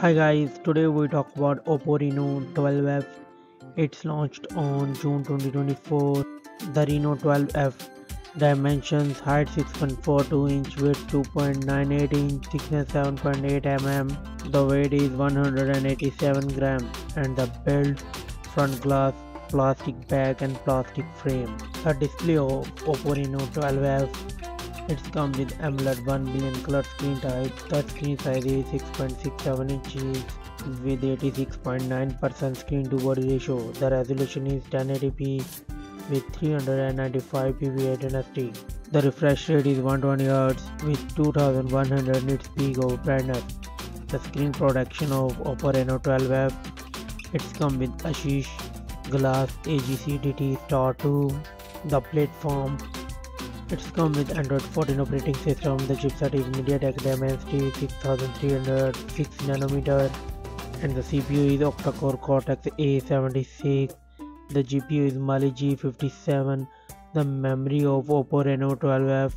Hi guys, today we talk about Oppo Reno12 F. It's launched on June 2024. The Reno12 F dimensions: height 6.42 inch, width 2.98 inch, thickness 7.8 mm. The weight is 187 grams and the build: front glass, plastic back and plastic frame. The display of Oppo Reno12 F. It's come with AMOLED 1 billion color screen type. The screen size is 6.67 inches with 86.9% screen to body ratio. The resolution is 1080p with 395 ppi density. The refresh rate is 120 Hz with 2100 nits peak of brightness. The screen protection of Oppo Reno12 F. It's come with Ashish Glass AGCDT Star 2. The platform: it's come with Android 14 operating system. The chipset is MediaTek Dimensity 6306 nanometer and the CPU is octa-core Cortex A76. The GPU is Mali G57. The memory of Oppo Reno12 F.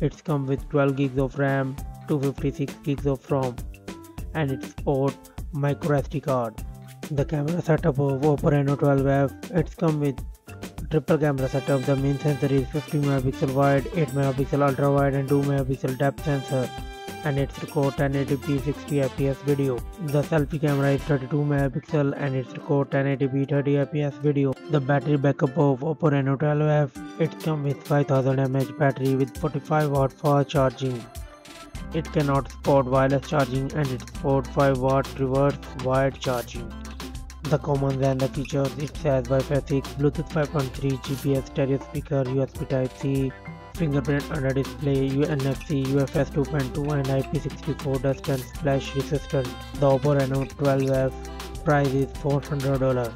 It's come with 12 gigs of RAM, 256 gigs of ROM and it supports microSD card. The camera setup of Oppo Reno12 F. It's come with triple camera setup. The main sensor is 50 megapixel wide, 8 megapixel ultra wide and 2 megapixel depth sensor and it's record 1080p 60 fps video. The selfie camera is 32 megapixel and it's record 1080p 30 fps video. The battery backup of Oppo Reno12 F. It comes with 5000 mAh battery with 45 watt fast charging. It cannot support wireless charging and it supports 5 watt reverse wired charging. The commons and the features: it has Wi-Fi 6, Bluetooth 5.3, GPS, stereo speaker, USB Type-C, fingerprint under display, NFC, UFS 2.2 and IP64 dust and splash resistant. The Oppo Reno12 F price is $400.